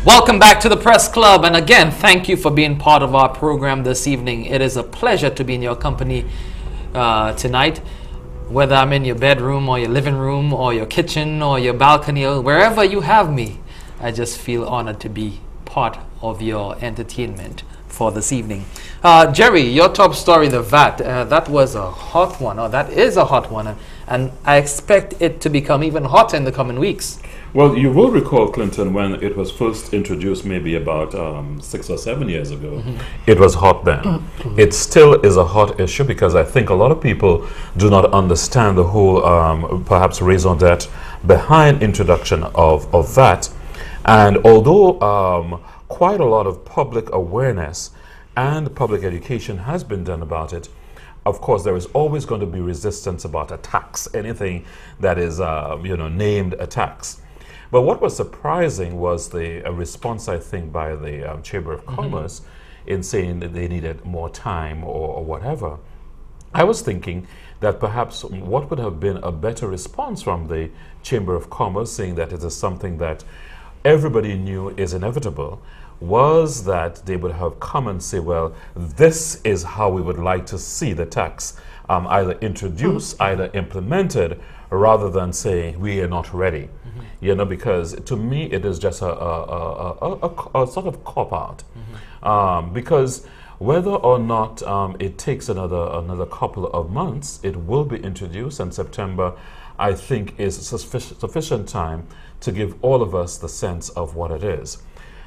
Welcome back to the Press Club, and again, thank you for being part of our program this evening. It is a pleasure to be in your company tonight, whether I'm in your bedroom or your living room or your kitchen or your balcony or wherever you have me. I just feel honored to be part of your entertainment for this evening. Jerry, your top story, the VAT, that was a hot one, or that is a hot one, and I expect it to become even hotter in the coming weeks. Well, you will recall, Clinton, when it was first introduced maybe about 6 or 7 years ago, it was hot then. It still is a hot issue because I think a lot of people do not understand the whole perhaps raison d'etre behind introduction of VAT. And although quite a lot of public awareness and public education has been done about it, of course, there is always going to be resistance about a tax, anything that is named a tax. But what was surprising was the response, I think, by the Chamber of Commerce in saying that they needed more time or whatever. I was thinking that perhaps what would have been a better response from the Chamber of Commerce, saying that it is something that everybody knew is inevitable, was that they would have come and say, well, this is how we would like to see the tax either introduced, either implemented, rather than saying we are not ready. You know, because to me it is just a sort of cop-out. Because whether or not it takes another couple of months, it will be introduced, and September, I think, is sufficient time to give all of us the sense of what it is.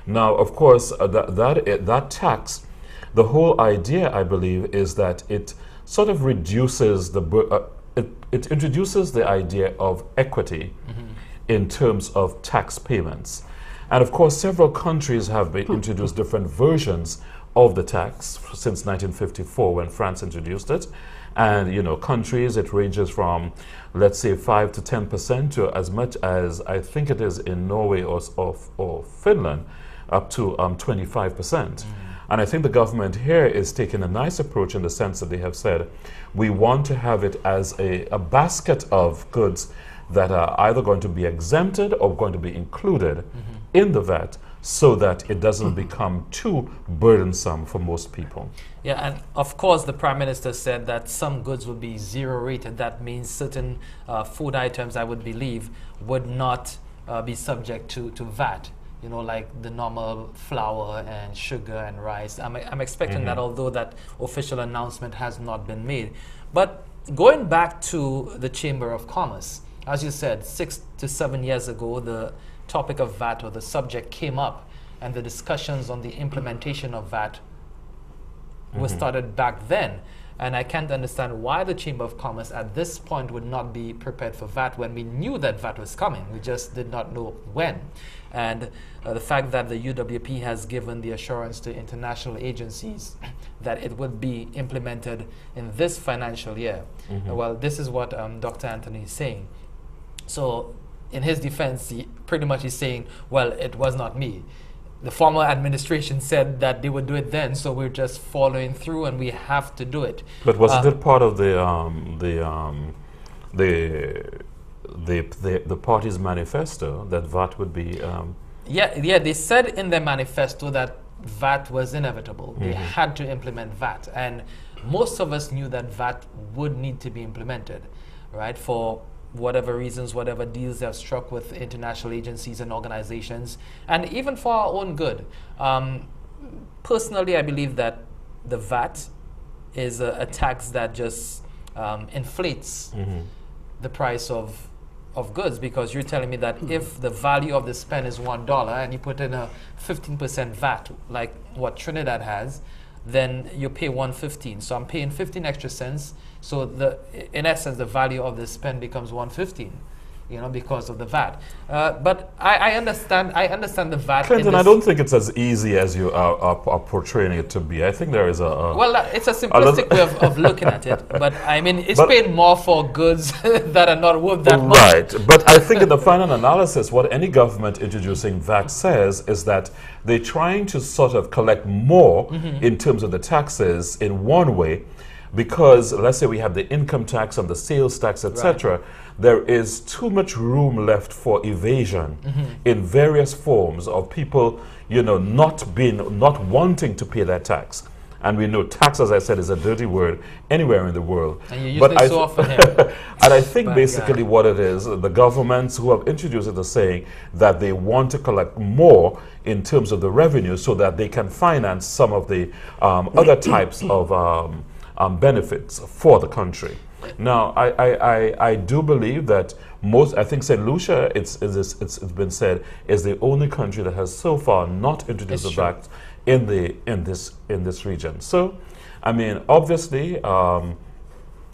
Now, of course, that tax, the whole idea, I believe, is that it sort of reduces it introduces the idea of equity in terms of tax payments. And of course, several countries have introduced different versions of the tax since 1954 when France introduced it. And, you know, countries, it ranges from, let's say, 5 to 10% to as much as, I think it is in Norway or Finland, up to 25%. And I think the government here is taking a nice approach in the sense that they have said, we want to have it as a basket of goods that are either going to be exempted or going to be included in the VAT, so that it doesn't become too burdensome for most people. Yeah, and of course the Prime Minister said that some goods would be zero rated. That means certain food items, I would believe, would not be subject to VAT. You know, like the normal flour and sugar and rice. I'm expecting that, although that official announcement has not been made. But going back to the Chamber of Commerce, as you said, 6 to 7 years ago, the topic of VAT, or the subject, came up, and the discussions on the implementation of VAT was started back then. And I can't understand why the Chamber of Commerce at this point would not be prepared for VAT when we knew that VAT was coming. We just did not know when. And the fact that the UWP has given the assurance to international agencies that it would be implemented in this financial year. Well, this is what Dr. Anthony is saying. So in his defense, he pretty much is saying, well, it was not me. The former administration said that they would do it then, so we're just following through, and we have to do it. But wasn't it part of the party's manifesto that VAT would be? Yeah, they said in their manifesto that VAT was inevitable. They had to implement VAT, and most of us knew that VAT would need to be implemented, right? For whatever reasons, whatever deals they have struck with international agencies and organizations, and even for our own good. Personally, I believe that the VAT is a tax that just inflates the price of goods, because you're telling me that if the value of the spend is $1 and you put in a 15% VAT, like what Trinidad has, then you pay 115. So I'm paying 15 extra cents. So in essence, the value of the spend becomes 115, you know, because of the VAT. But I understand the VAT. Clinton, I don't think it's as easy as you are portraying it to be. I think there is well, it's a simplistic way of looking at it. But I mean, it's paying more for goods that are not worth that much. Right. But I think in the final analysis, what any government introducing VAT says is that they're trying to sort of collect more in terms of the taxes in one way, because let's say we have the income tax and the sales tax, etc., there is too much room left for evasion in various forms of people, not wanting to pay that tax. And we know tax, as I said, is a dirty word anywhere in the world. And you use it so often here. And I think basically what it is, the governments who have introduced it are saying that they want to collect more in terms of the revenue so that they can finance some of the other types of benefits for the country. Now, I do believe that I think St. Lucia, it's been said, is the only country that has so far not introduced a VAT in this region. So, I mean, obviously,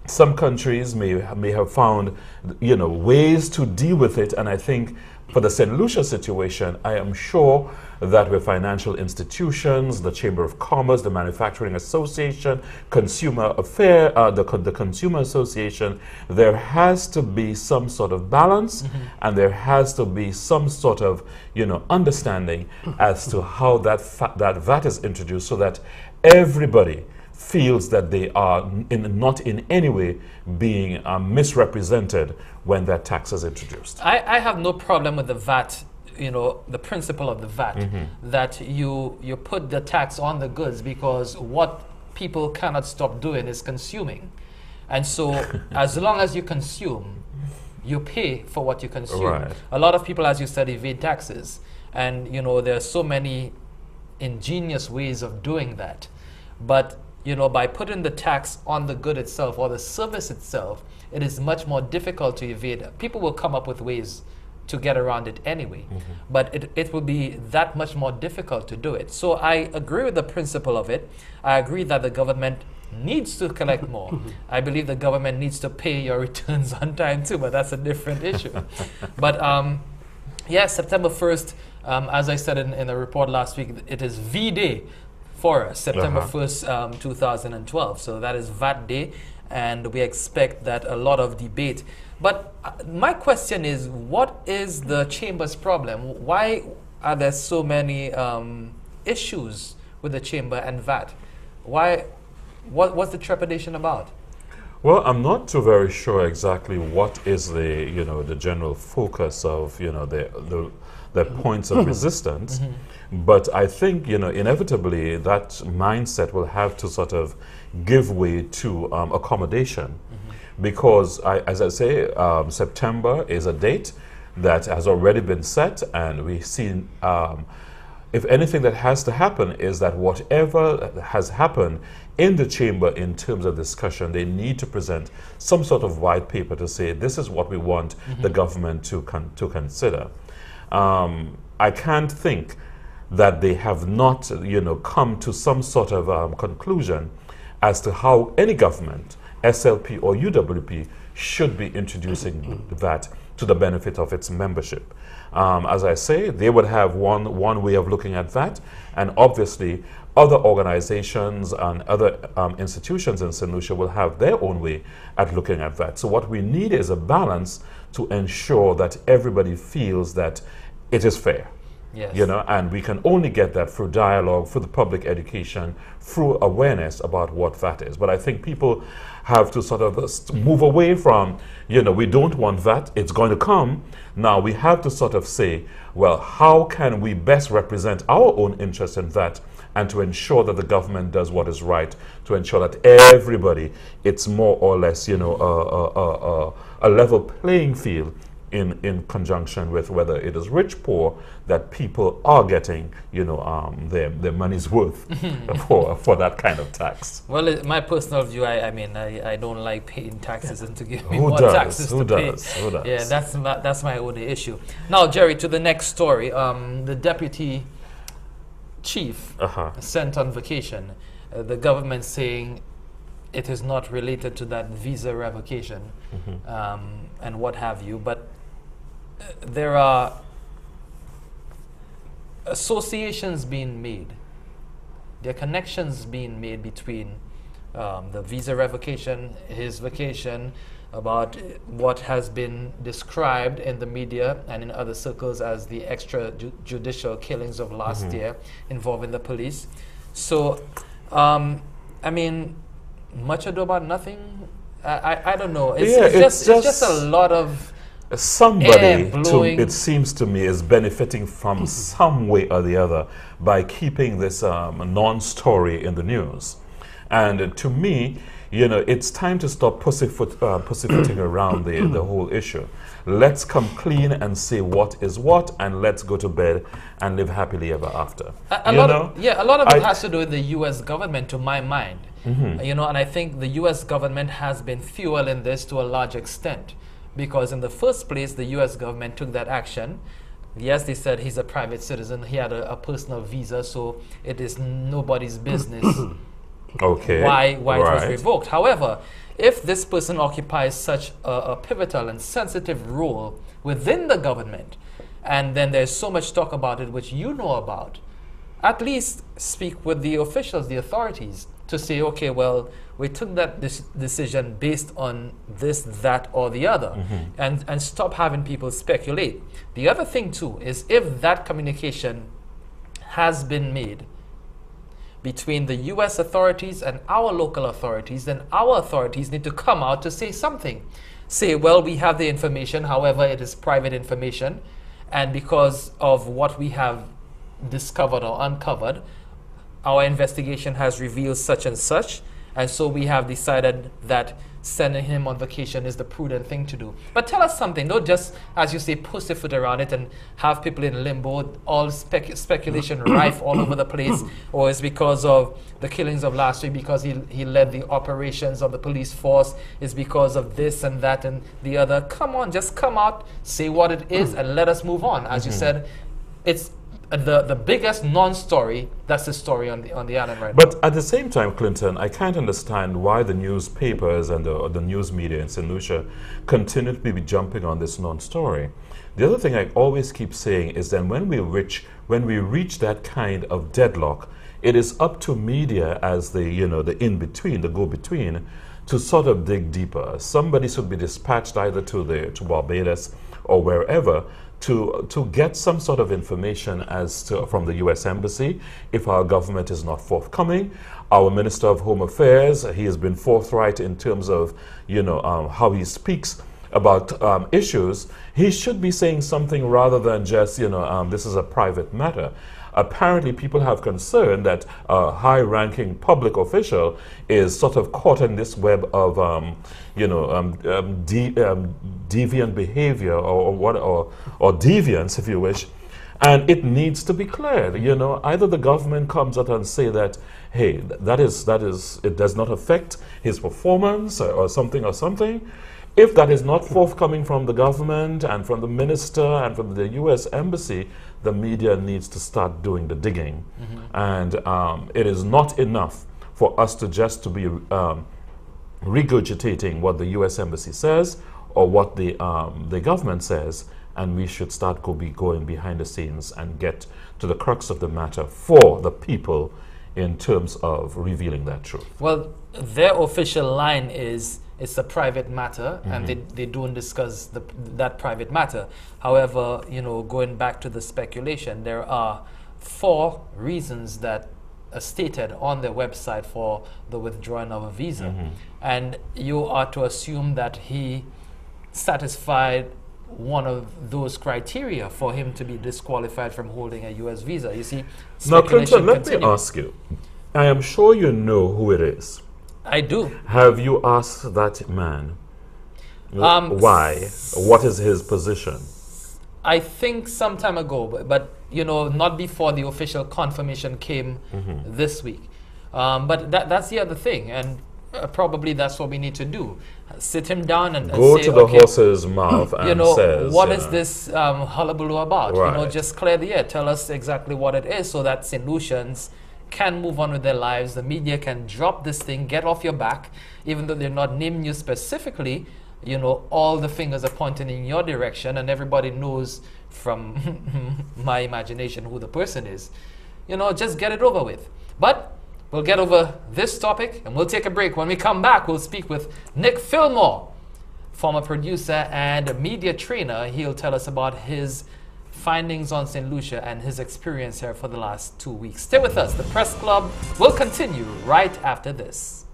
some countries may have found, ways to deal with it, and I think for the St. Lucia situation, I am sure that with financial institutions, the Chamber of Commerce, the Manufacturing Association, Consumer Affair, the Consumer Association, there has to be some sort of balance, and there has to be some sort of, understanding as to how that VAT is introduced, so that everybody feels that they are not in any way being misrepresented when that tax is introduced. I have no problem with the VAT, the principle of the VAT, that you put the tax on the goods, because what people cannot stop doing is consuming. And so as long as you consume, you pay for what you consume. Right. A lot of people, as you said, evade taxes. And, there are so many ingenious ways of doing that. But by putting the tax on the good itself or the service itself, it is much more difficult to evade. People will come up with ways to get around it anyway, but it will be that much more difficult to do it. So I agree with the principle of it. I agree that the government needs to collect more. I believe the government needs to pay your returns on time too, but that's a different issue. But September 1st, as I said in the report last week, it is V-Day for us, September 1st, 2012. So that is VAT Day, and we expect that a lot of debate. But my question is, what is the Chamber's problem? Why are there so many issues with the Chamber and VAT? What's the trepidation about? Well, I'm not too very sure exactly what is the general focus of the points of resistance. But I think, inevitably that mindset will have to sort of give way to accommodation. Because, as I say, September is a date that has already been set, and we've seen, if anything that has to happen is that whatever has happened in the Chamber in terms of discussion, they need to present some sort of white paper to say, this is what we want the government to consider. I can't think that they have not, come to some sort of conclusion as to how any government, SLP or UWP, should be introducing VAT to the benefit of its membership. As I say, they would have one way of looking at that, and obviously other organizations and other institutions in St. Lucia will have their own way at looking at that. So what we need is a balance to ensure that everybody feels that it is fair. Yes. And we can only get that through dialogue, through the public education, through awareness about what VAT is. But I think people have to sort of move away from, we don't want VAT, it's going to come. Now we have to sort of say, well, how can we best represent our own interest in VAT, and to ensure that the government does what is right, to ensure that everybody, it's more or less, a level playing field in conjunction with whether it is rich, poor, that people are getting, their money's worth for that kind of tax. Well, my personal view, I don't like paying taxes and to give me more taxes to pay. Who does? Yeah, that's my only issue. Now, Jerry, to the next story. The deputy chief sent on vacation. The government saying it is not related to that visa revocation and what have you, but there are associations being made. There are connections being made between the visa revocation, his vacation, about what has been described in the media and in other circles as the extrajudicial killings of last year involving the police. So, much ado about nothing. I don't know. Yeah, It's just a lot of somebody, blowing. it seems to me, is benefiting from some way or the other by keeping this non-story in the news. And to me, you know, it's time to stop pussyfooting around the whole issue. Let's come clean and say what is what, and let's go to bed and live happily ever after. A lot of it has to do with the U.S. government, to my mind. You know, and I think the U.S. government has been fueling this to a large extent, because in the first place, the U.S. government took that action. Yes, they said he's a private citizen. He had a personal visa, so it is nobody's business. Okay. Why it was revoked. However, if this person occupies such a pivotal and sensitive role within the government, and then there's so much talk about it which you know about, at least speak with the officials, the authorities, to say, okay, well, we took that decision based on this, that, or the other, and stop having people speculate. The other thing too is, if that communication has been made between the U.S. authorities and our local authorities, then our authorities need to come out to say something. Say, well, we have the information, however, it is private information, and because of what we have discovered or uncovered, our investigation has revealed such and such, and so we have decided that sending him on vacation is the prudent thing to do. But tell us something. Don't just, as you say, pussyfoot around it and have people in limbo, all speculation rife all over the place, or it's because of the killings of last week, because he led the operations of the police force, it's because of this and that and the other. Come on, just come out, say what it is, and let us move on. As you said, it's the biggest non-story. That's the story on the island right now. But at the same time, Clinton, I can't understand why the newspapers and the news media in St. Lucia continue to be jumping on this non-story. The other thing I always keep saying is that when we reach that kind of deadlock, it is up to media as the in-between, the go-between, to sort of dig deeper. Somebody should be dispatched either to Barbados or wherever to get some sort of information from the U.S. Embassy if our government is not forthcoming. Our Minister of Home Affairs, he has been forthright in terms of how he speaks about issues. He should be saying something rather than just this is a private matter. Apparently, people have concern that a high-ranking public official is sort of caught in this web of, deviant behavior or deviance, if you wish, and it needs to be cleared. Either the government comes out and say that, hey, that is, it does not affect his performance or something. If that is not forthcoming from the government and from the minister and from the U.S. Embassy, the media needs to start doing the digging. And it is not enough for us to be regurgitating what the U.S. Embassy says or what the government says, and we should start going behind the scenes and get to the crux of the matter for the people in terms of revealing that truth. Well, their official line is, it's a private matter, and they don't discuss that private matter. However, going back to the speculation, there are 4 reasons that are stated on their website for the withdrawing of a visa. And you are to assume that he satisfied one of those criteria for him to be disqualified from holding a U.S. visa. You see, now, Clinton, let me ask you. I am sure you know who it is. I do. Have you asked that man why? What is his position? I think some time ago, but not before the official confirmation came this week. But that's the other thing, and probably that's what we need to do. Sit him down and go say, to the horse's mouth and says, what is this hullabaloo about? Right. Just clear the air. Tell us exactly what it is, so that St. Lucians can move on with their lives. The media can drop this thing, get off your back, even though they're not naming you specifically. All the fingers are pointing in your direction, and everybody knows from my imagination who the person is. Just get it over with. But we'll get over this topic, and we'll take a break. When we come back, we'll speak with Nick Fillmore, former producer and media trainer. He'll tell us about his findings on St. Lucia and his experience here for the last 2 weeks. Stay with us. The Press Club will continue right after this.